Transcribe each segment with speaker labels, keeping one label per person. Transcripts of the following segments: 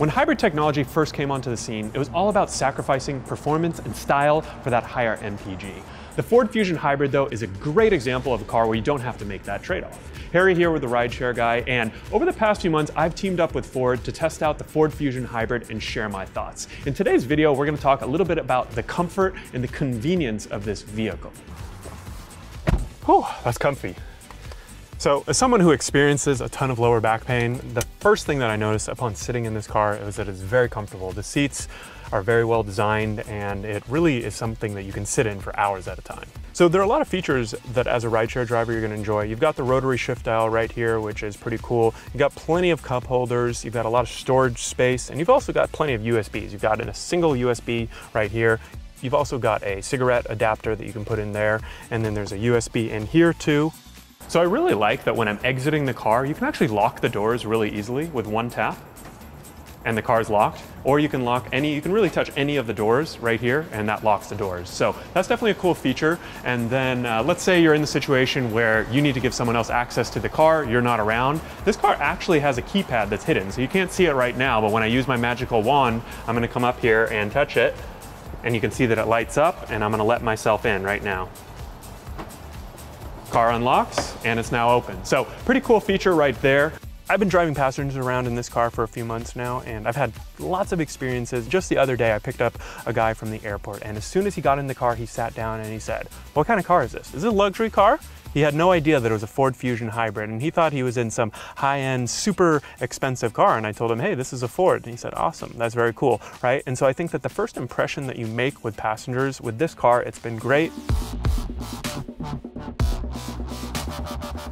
Speaker 1: When hybrid technology first came onto the scene, it was all about sacrificing performance and style for that higher MPG. The Ford Fusion Hybrid, though, is a great example of a car where you don't have to make that trade-off. Harry here with the Rideshare guy, and over the past few months, I've teamed up with Ford to test out the Ford Fusion Hybrid and share my thoughts. In today's video, we're going to talk a little bit about the comfort and the convenience of this vehicle. Oh, that's comfy. So as someone who experiences a ton of lower back pain, the first thing that I noticed upon sitting in this car is that it's very comfortable. The seats are very well designed, and it really is something that you can sit in for hours at a time. So there are a lot of features that as a rideshare driver you're gonna enjoy. You've got the rotary shift dial right here, which is pretty cool. You've got plenty of cup holders, you've got a lot of storage space, and you've also got plenty of USBs. You've got a single USB right here. You've also got a cigarette adapter that you can put in there, and then there's a USB in here too. So I really like that when I'm exiting the car, you can actually lock the doors really easily with one tap, and the car's locked. Or you can really touch any of the doors right here, and that locks the doors. So that's definitely a cool feature. And then let's say you're in the situation where you need to give someone else access to the car, you're not around. This car actually has a keypad that's hidden, so you can't see it right now, but when I use my magical wand, I'm gonna come up here and touch it, and you can see that it lights up, and I'm gonna let myself in right now. Car unlocks, and it's now open. So pretty cool feature right there. I've been driving passengers around in this car for a few months now, and I've had lots of experiences. Just the other day, I picked up a guy from the airport, and as soon as he got in the car, he sat down and he said, "What kind of car is this? Is it a luxury car?" He had no idea that it was a Ford Fusion Hybrid, and he thought he was in some high-end, super expensive car. And I told him, "Hey, this is a Ford." And he said, "Awesome, that's very cool," right? And so I think that the first impression that you make with passengers with this car, it's been great.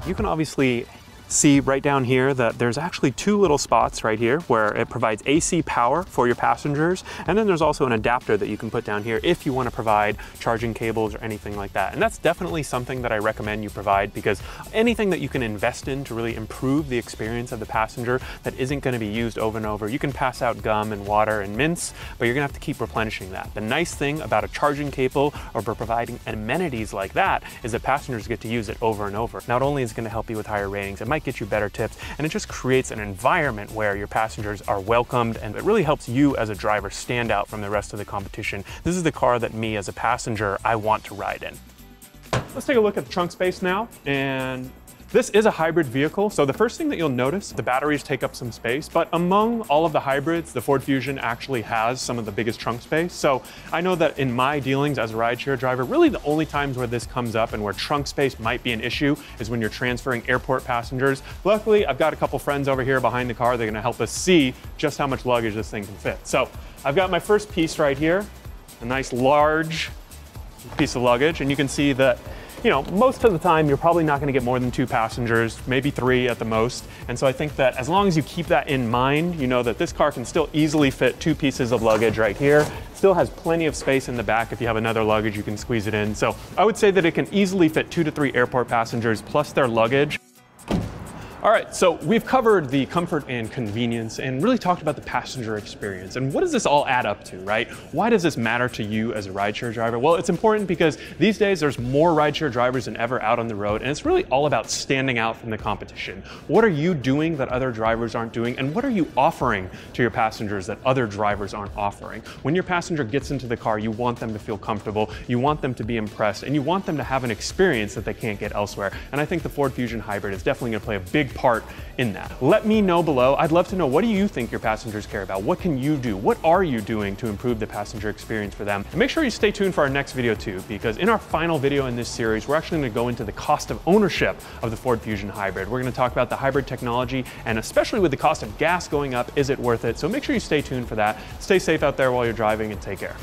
Speaker 1: You can obviously see right down here that there's actually two little spots right here where it provides AC power for your passengers, and then there's also an adapter that you can put down here if you want to provide charging cables or anything like that. And that's definitely something that I recommend you provide, because anything that you can invest in to really improve the experience of the passenger that isn't going to be used over and over. You can pass out gum and water and mints, but you're gonna have to keep replenishing that. The nice thing about a charging cable or providing amenities like that is that passengers get to use it over and over. Not only is it going to help you with higher ratings, it might get you better tips, and it just creates an environment where your passengers are welcomed, and it really helps you as a driver stand out from the rest of the competition. This is the car that me as a passenger, I want to ride in. Let's take a look at the trunk space now, and this is a hybrid vehicle, so the first thing that you'll notice, the batteries take up some space, but among all of the hybrids, the Ford Fusion actually has some of the biggest trunk space. So I know that in my dealings as a rideshare driver, really the only times where this comes up and where trunk space might be an issue is when you're transferring airport passengers. Luckily, I've got a couple friends over here behind the car. They're gonna help us see just how much luggage this thing can fit. So I've got my first piece right here, a nice large piece of luggage, and you can see that most of the time, you're probably not gonna get more than 2 passengers, maybe 3 at the most. And so I think that as long as you keep that in mind, you know that this car can still easily fit 2 pieces of luggage right here. Still has plenty of space in the back. If you have another luggage, you can squeeze it in. So I would say that it can easily fit 2 to 3 airport passengers plus their luggage. All right, so we've covered the comfort and convenience and really talked about the passenger experience. And what does this all add up to, right? Why does this matter to you as a rideshare driver? Well, it's important because these days there's more rideshare drivers than ever out on the road, and it's really all about standing out from the competition. What are you doing that other drivers aren't doing, and what are you offering to your passengers that other drivers aren't offering? When your passenger gets into the car, you want them to feel comfortable, you want them to be impressed, and you want them to have an experience that they can't get elsewhere. And I think the Ford Fusion Hybrid is definitely gonna play a big part in that. Let me know below. I'd love to know, what do you think your passengers care about? What can you do? What are you doing to improve the passenger experience for them? And make sure you stay tuned for our next video too, because in our final video in this series, we're actually going to go into the cost of ownership of the Ford Fusion Hybrid. We're going to talk about the hybrid technology, and especially with the cost of gas going up, is it worth it? So make sure you stay tuned for that. Stay safe out there while you're driving, and take care.